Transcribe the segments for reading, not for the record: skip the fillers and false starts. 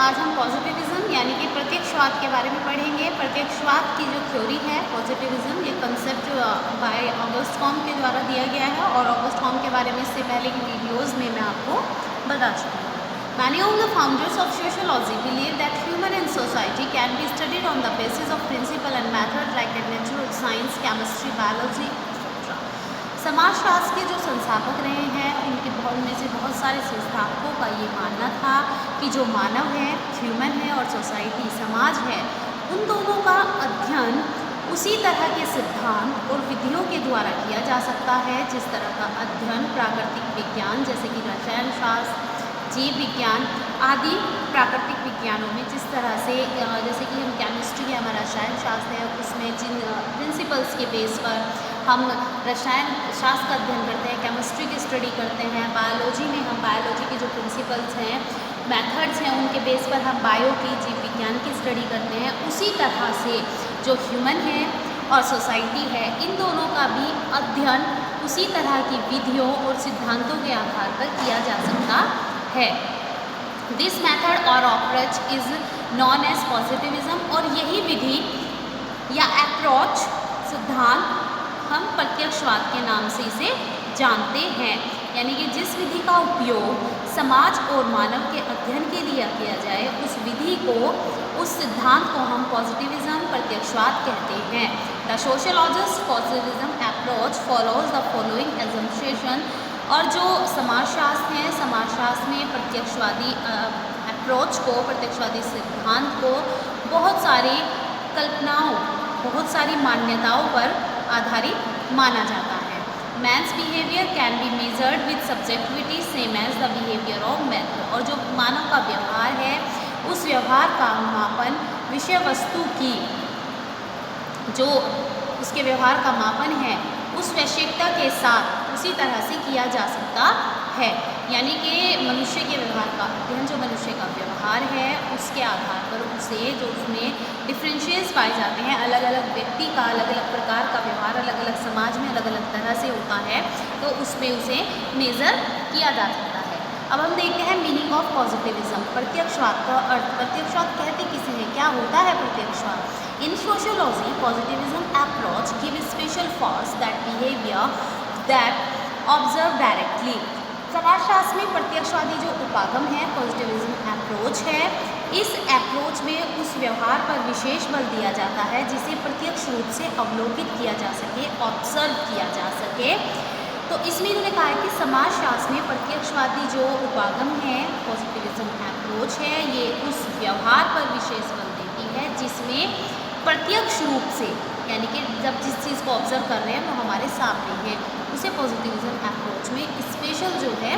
आज हम पॉजिटिविज्म यानी कि प्रत्यक्षवाद के बारे में पढ़ेंगे। प्रत्यक्षवाद की जो थ्योरी है पॉजिटिविज्म, ये कंसेप्ट बाय ऑगस्ट कॉम्ट के द्वारा दिया गया है और ऑगस्ट कॉम्ट के बारे में इससे पहले की वीडियोज़ में मैं आपको बता चुकी हूँ। Many of the founders of sociology believe that human and society can be studied on the basis of principle and method like natural science, chemistry, biology, etc. समाजशास्त्र के जो संस्थापक रहे हैं उनमें से बहुत सारे संस्थापकों का ये मानना था कि जो मानव है, ह्यूमन है और सोसाइटी समाज है, उन दोनों का अध्ययन उसी तरह के सिद्धांत और विधियों के द्वारा किया जा सकता है जिस तरह का अध्ययन प्राकृतिक विज्ञान जैसे कि रसायन शास्त्र, जीव विज्ञान आदि प्राकृतिक विज्ञानों में जिस तरह से जैसे कि हम केमिस्ट्री है, हमारा रसायन शास्त्र है, उसमें जिन प्रिंसिपल्स के बेस पर हम रसायन शास्त्र का अध्ययन करते हैं, केमिस्ट्री की स्टडी करते हैं, बायोलॉजी में हम बायोलॉजी के जो प्रिंसिपल्स हैं, मेथड्स हैं, उनके बेस पर हम बायो की जीव विज्ञान की स्टडी करते हैं, उसी तरह से जो ह्यूमन है और सोसाइटी है, इन दोनों का भी अध्ययन उसी तरह की विधियों और सिद्धांतों के आधार पर किया जा सकता है। दिस मेथड और approach is known as positivism, और यही विधि या अप्रोच सिद्धांत हम प्रत्यक्षवाद के नाम से इसे जानते हैं। यानी कि जिस विधि का उपयोग समाज और मानव के अध्ययन के लिए किया जाए, उस विधि को, उस सिद्धांत को हम पॉजिटिविज्म प्रत्यक्षवाद कहते हैं। The sociologist positivism approach follows the following assumption, और जो समाजशास्त्र हैं, समाजशास्त्र में प्रत्यक्षवादी अप्रोच को, प्रत्यक्षवादी सिद्धांत को बहुत सारी कल्पनाओं, बहुत सारी मान्यताओं पर आधारित माना जाता है। Man's behaviour can be measured with subjectivity same as the behaviour of man, और जो मानव का व्यवहार है उस व्यवहार का मापन विषय वस्तु की, जो उसके व्यवहार का मापन है उस वैश्विकता के साथ उसी तरह से किया जा सकता है। यानी कि मनुष्य के व्यवहार का अध्ययन, जो मनुष्य का व्यवहार है उसके आधार पर उसे, जो उसमें डिफरेंशिएट्स पाए जाते हैं, अलग अलग व्यक्ति का अलग अलग प्रकार का व्यवहार अलग अलग समाज में अलग अलग तरह से होता है, तो उसमें उसे मेज़र किया जा सकता है। अब हम देखते हैं मीनिंग ऑफ पॉजिटिविज्म, प्रत्यक्षवाद का अर्थ। प्रत्यक्षवाद कहते किसे हैं, क्या होता है प्रत्यक्षवाद? In sociology positivism approach give special force that behaviour that observe directly. समाजशास्त्र में प्रत्यक्षवादी जो उपागम है, पॉजिटिविज्म अप्रोच है, इस अप्रोच में उस व्यवहार पर विशेष बल दिया जाता है जिसे प्रत्यक्ष रूप से अवलोकित किया जा सके, ऑब्जर्व किया जा सके। तो इसमें इन्होंने कहा है कि समाजशास्त्र में प्रत्यक्षवादी जो उपागम है, पॉजिटिविज्म अप्रोच है, ये उस व्यवहार पर विशेष बल देती है जिसमें प्रत्यक्ष रूप से, यानी कि जब जिस चीज़ को ऑब्जर्व कर रहे हैं वो हमारे सामने है, उसे पॉजिटिविज्म अप्रोच में स्पेशल जो है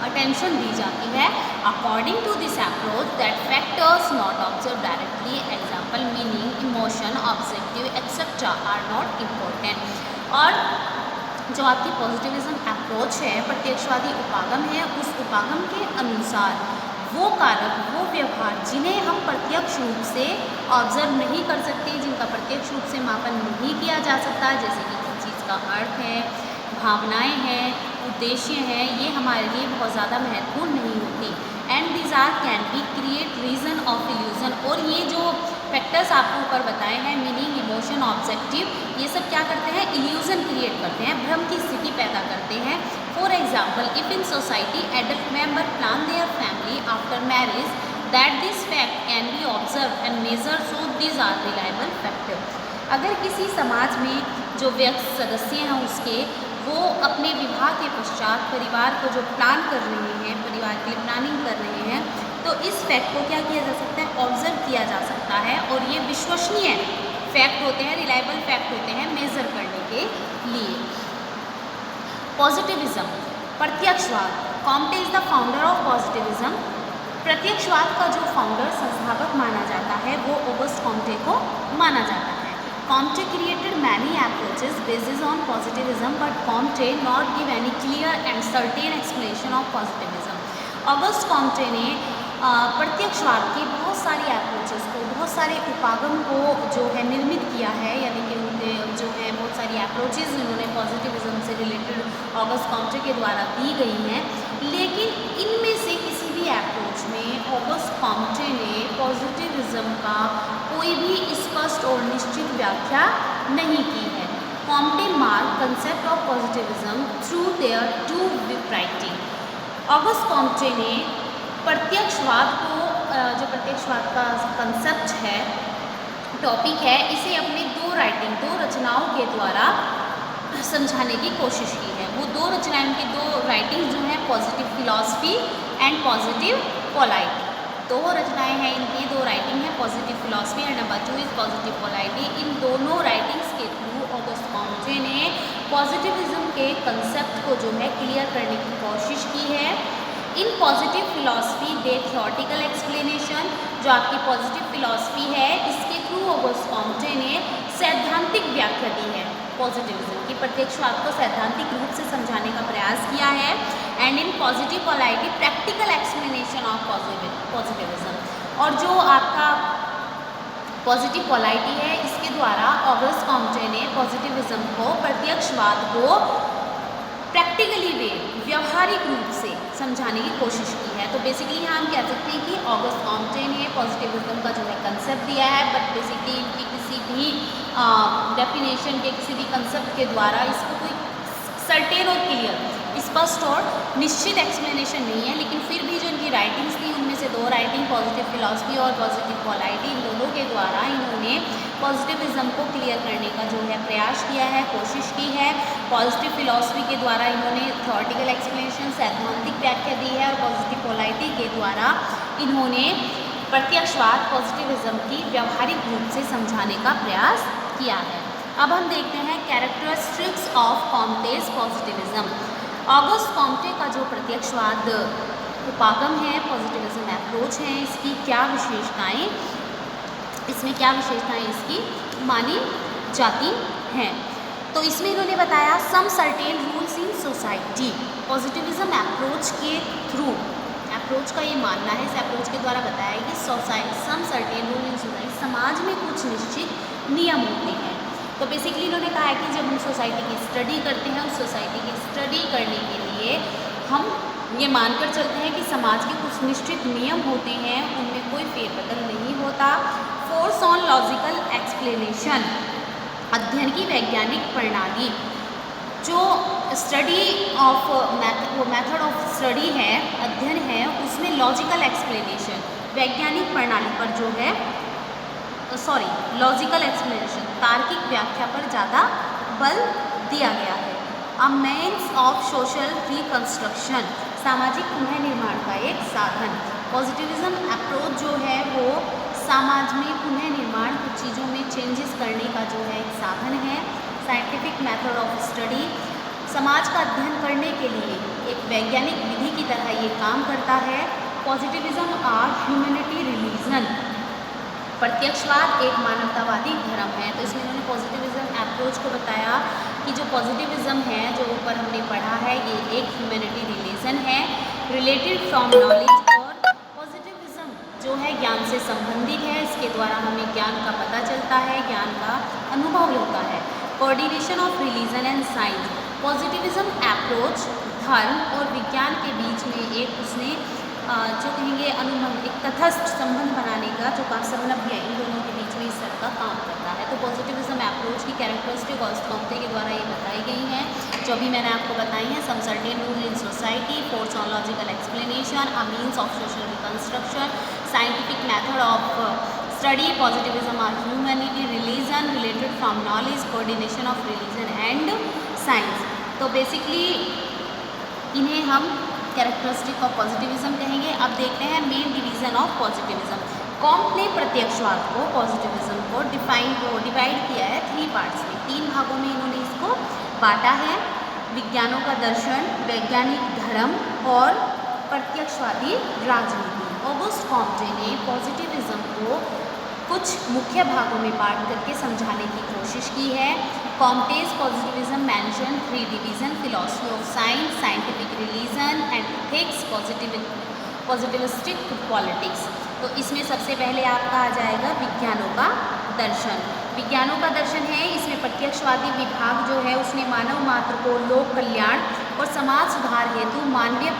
अटेंशन दी जाती है। According to this approach that factors not observe directly, example meaning, emotion, objective etcetera are not important. और जो आपकी पॉजिटिविज्म अप्रोच है, प्रत्यक्षवादी उपागम है, उस उपागम के अनुसार वो कारक, वो व्यवहार जिन्हें हम प्रत्यक्ष रूप से ऑब्जर्व नहीं कर सकते, जिनका प्रत्यक्ष रूप से मापन नहीं किया जा सकता, जैसे कि किसी चीज़ का अर्थ है, भावनाएं हैं, उद्देश्य हैं, ये हमारे लिए बहुत ज़्यादा महत्वपूर्ण नहीं होती। And this are can be create reason of illusion, और ये जो फैक्टर्स आपको ऊपर बताए हैं, मीनिंग, इमोशन, ऑब्जेक्टिव, ये सब क्या करते हैं, इल्यूज़न क्रिएट करते हैं, भ्रम की स्थिति पैदा करते हैं। For example, if in society adult member plan their family after marriage, that this fact can be observe and measure, so this are reliable factor. अगर किसी समाज में जो व्यक्ति सदस्य हैं उसके, वो अपने विवाह के पश्चात परिवार को जो प्लान कर रहे हैं, परिवार के लिए प्लानिंग कर रहे हैं, तो इस फैक्ट को क्या किया जा सकता है, ऑब्जर्व किया जा सकता है, और ये विश्वसनीय फैक्ट होते हैं, रिलायबल फैक्ट होते हैं मेज़र करने के लिए। पॉजिटिविज्म प्रत्यक्षवाद, Comte is the founder of positivism. प्रत्यक्षवाद का जो फाउंडर, संस्थापक माना जाता है वो ऑगस्ट कॉम्टे को माना जाता है। Comte created many approaches based on positivism, but Comte not give any clear and certain explanation of positivism. August Comte ने प्रत्यक्षवाद के बहुत सारी अप्रोचेस को, बहुत सारे उपागम को जो है निर्मित किया है, यानी कि उनके जो है बहुत सारी अप्रोचेस इन्होंने पॉजिटिविज्म से रिलेटेड ऑगस्ट कॉम्टे के द्वारा दी गई हैं, लेकिन इनमें से किसी भी अप्रोच में ऑगस्ट कॉम्टे ने पॉजिटिविज्म का कोई भी स्पष्ट और निश्चित व्याख्या नहीं की है। Comte mark concept of positivism through their two writing. Auguste Comte ने प्रत्यक्षवाद को, जो प्रत्यक्षवाद का कंसेप्ट है, टॉपिक है, इसे अपनी दो रचनाओं के द्वारा समझाने की कोशिश की है। वो दो रचनाएं, उनकी दो राइटिंग जो हैं, positive philosophy and positive polity. दो रचनाएं हैं इनकी, दो राइटिंग है, positive philosophy and number 2 is positive polity. इन दोनों राइटिंग्स के थ्रू ऑगस्ट कॉम्टे ने पॉजिटिविज्म के कंसेप्ट को जो है क्लियर करने की कोशिश की है। इन पॉजिटिव फिलॉसफी दे थ्योरेटिकल एक्सप्लेनेशन, जो आपकी पॉजिटिव फिलॉसफी है, इसके थ्रू ऑगस्ट कॉम्टे ने सैद्धांतिक व्याख्या दी है पॉजिटिविज्म की, प्रत्यक्षवाद को सैद्धांतिक रूप से समझाने का प्रयास किया है। And in positive polity practical explanation of positivism. और जो आपका पॉजिटिव पोलाइटी है, इसके द्वारा ऑगस्ट कॉम्टे ने पॉजिटिविज्म को, प्रत्यक्षवाद को प्रैक्टिकली वे, व्यवहारिक रूप से समझाने की कोशिश की है। तो बेसिकली हम कह सकते हैं कि ऑगस्ट कॉम्टे ने पॉजिटिविज्म का जो है कंसेप्ट दिया है, बट बेसिकली इनकी किसी भी डेफिनेशन के, किसी भी कंसेप्ट के द्वारा इसको कोई सर्टेन और क्लियर, स्पष्ट और निश्चित एक्सप्लेनेशन नहीं है। लेकिन फिर भी जो इनकी राइटिंग्स थी, उनमें से दो राइटिंग पॉजिटिव फिलॉसफी और पॉजिटिव पोलाइटी, इन दोनों के द्वारा इन्होंने पॉजिटिविज्म को क्लियर करने का जो है प्रयास किया है, कोशिश की है। पॉजिटिव फिलॉसफी के द्वारा इन्होंने थ्योरेटिकल एक्सप्लेनेशन, सैद्धांतिक व्याख्या दी है, और पॉजिटिव पोलाइटी के द्वारा इन्होंने प्रत्यक्षवाद, पॉजिटिविज्म की व्यवहारिक रूप से समझाने का प्रयास किया है। अब हम देखते हैं characteristics of Comte's positivism. August Comte का जो प्रत्यक्षवाद उपागम है, पॉजिटिविज्म अप्रोच है, इसकी क्या विशेषताएं, इसमें क्या विशेषताएं इसकी मानी जाती हैं। तो इसमें इन्होंने बताया some certain rules in society. Positivism approach के थ्रू, अप्रोच का ये मानना है, इस अप्रोच के द्वारा बताया कि some certain rule in society, समाज में कुछ निश्चित नियम होते हैं। तो बेसिकली इन्होंने कहा है कि जब हम सोसाइटी की स्टडी करते हैं, उस सोसाइटी की स्टडी करने के लिए हम ये मानकर चलते हैं कि समाज के कुछ निश्चित नियम होते हैं, उनमें कोई फेरबदल नहीं होता। फोर्स ऑन लॉजिकल एक्सप्लेनेशन, अध्ययन की वैज्ञानिक प्रणाली, जो study of method of study है, अध्ययन है, उसमें लॉजिकल एक्सप्लेनेशन, वैज्ञानिक प्रणाली पर जो है, लॉजिकल एक्सप्लेनेशन, तार्किक व्याख्या पर ज़्यादा बल दिया गया है। अ मीन्स ऑफ सोशल रिकंस्ट्रक्शन, सामाजिक पुनर्निर्माण का एक साधन। पॉजिटिविज्म अप्रोच जो है वो समाज में पुनर्निर्माण, कुछ चीज़ों में चेंजेस करने का जो है एक साधन है। साइंटिफिक मेथड ऑफ स्टडी, समाज का अध्ययन करने के लिए एक वैज्ञानिक विधि की तरह ये काम करता है। पॉजिटिविज्म आर ह्यूमैनिटी रिलीजन, प्रत्यक्षवाद एक मानवतावादी धर्म है। तो इसमें उन्होंने पॉजिटिविज्म अप्रोच को बताया कि जो पॉजिटिविज्म है, जो ऊपर हमने पढ़ा है, ये एक ह्यूमैनिटी रिलीजन है, रिलेटेड फ्रॉम नॉलेज। और पॉजिटिविज्म जो है ज्ञान से संबंधित है, इसके द्वारा हमें ज्ञान का पता चलता है, ज्ञान का अनुभव होता है। Coordination of religion and science, positivism approach धर्म और विज्ञान के बीच में एक उसने जो कहेंगे अनुबंध, एक तटस्थ संबंध बनाने का जो संबंध है, इन दोनों के बीच में इस तरह का काम करता है। तो पॉजिटिविज्म अप्रोच की कैरेक्टरिस्टिक ऑगस्ट कॉम्टे के द्वारा ये बताई गई हैं, जो भी मैंने आपको बताई हैं। Some certain rule in society, force on logical explanation, a means of social reconstruction, scientific method of study, positivism or humanity religion, related from knowledge, coordination of religion and science. तो बेसिकली इन्हें हम characteristic of positivism कहेंगे। अब देखते हैं main division of positivism. Comte ने प्रत्यक्षवाद को, पॉजिटिविज्म को डिवाइड किया है 3 पार्ट्स में, 3 भागों में इन्होंने इसको बांटा है। विज्ञानों का दर्शन, वैज्ञानिक धर्म और प्रत्यक्षवादी राजनीति। ऑगस्ट कॉम्टे ने पॉजिटिविज्म को कुछ मुख्य भागों में बांट करके समझाने की कोशिश की है। Comte's positivism mention 3 division, philosophy of science, scientific religion and ethics, positivistic politics. तो इसमें सबसे पहले आपका आ जाएगा विज्ञानों का दर्शन। विज्ञानों का दर्शन है, इसमें प्रत्यक्षवादी विभाग जो है उसने मानव मात्र को लोक कल्याण और समाज सुधार हेतु मानवीय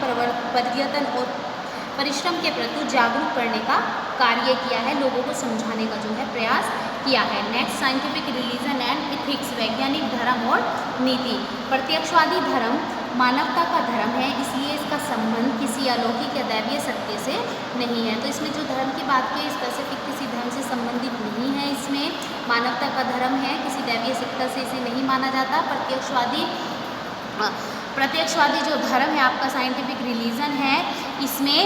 परिश्रम के प्रति जागरूक करने का कार्य किया है, लोगों को समझाने का जो है प्रयास किया है। Next, scientific religion and ethics, वैज्ञानिक धर्म और नीति। प्रत्यक्षवादी धर्म मानवता का धर्म है, इसलिए इसका संबंध किसी अलौकिक या दैवीय सत्य से नहीं है। तो इसमें जो धर्म की बात की, स्पेसिफिक किसी धर्म से संबंधित नहीं है, इसमें मानवता का धर्म है, किसी दैवीय सत्ता से इसे नहीं माना जाता। प्रत्यक्षवादी जो धर्म है आपका, साइंटिफिक रिलीजन है, इसमें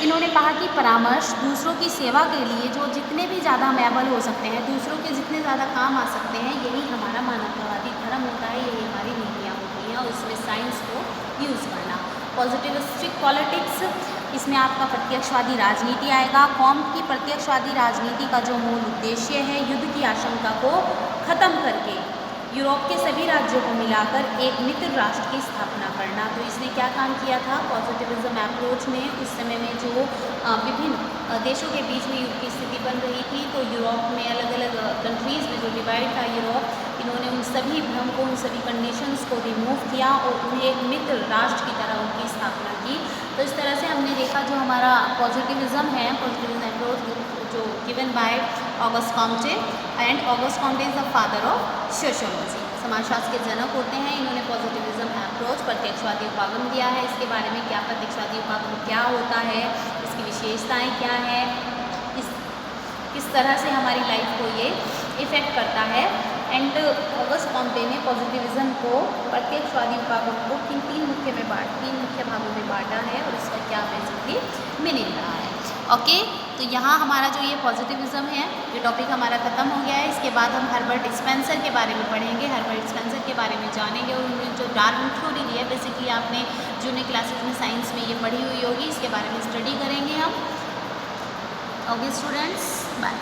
इन्होंने कहा कि परामर्श, दूसरों की सेवा के लिए जो जितने भी ज़्यादा हम एबल हो सकते हैं, दूसरों के जितने ज़्यादा काम आ सकते हैं, यही हमारा मानवतावादी धर्म होता है, यही हमारी नीतियाँ होती हैं, और इसमें साइंस को यूज़ करना। पॉजिटिविस्टिक पॉलिटिक्स, इसमें आपका प्रत्यक्षवादी राजनीति आएगा। कौम की प्रत्यक्षवादी राजनीति का जो मूल उद्देश्य है, युद्ध की आशंका को ख़त्म करके यूरोप के सभी राज्यों को मिलाकर एक मित्र राष्ट्र की स्थापना करना। तो इसने क्या काम किया था, पॉजिटिविज्म अप्रोच में उस समय में जो विभिन्न देशों के बीच में युद्ध की स्थिति बन रही थी, तो यूरोप में अलग अलग कंट्रीज़ में जो डिवाइड था यूरोप, इन्होंने उन सभी भ्रम को, उन सभी कंडीशंस को रिमूव किया और उन्हें एक मित्र राष्ट्र की तरह उनकी स्थापना की। तो इस तरह से हमने देखा जो हमारा पॉजिटिविज्म है, पॉजिटिविज्म अप्रोच जो given by August Comte, and August Comte is the father of sociology, समाजशास्त्र के जनक होते हैं। इन्होंने पॉजिटिविज्म अप्रोच, प्रत्यक्षवादी उपागम दिया है। इसके बारे में क्या प्रत्यक्षवादी उपागम क्या होता है, इसकी विशेषताएं क्या हैं, किस तरह से हमारी लाइफ को ये इफ़ेक्ट करता है। एंड ऑगस्ट कॉम्टे ने पॉजिटिविज्म को, प्रत्यक्षवादी उपागम को तीन मुख्य भागों में बांटा है, और इसका क्या बेसिकली मीनिंग रहा है। ओके, तो यहाँ हमारा जो ये पॉजिटिविज्म है, ये टॉपिक हमारा ख़त्म हो गया है। इसके बाद हम हर्बर्ट स्पेंसर के बारे में पढ़ेंगे, हर्बर्ट स्पेंसर के बारे में जानेंगे, और उन्होंने जो डार्विन थ्योरी दी है, बेसिकली आपने जूनियर क्लासेज में साइंस में ये पढ़ी हुई होगी, इसके बारे में स्टडी करेंगे हम। Okay students, bye.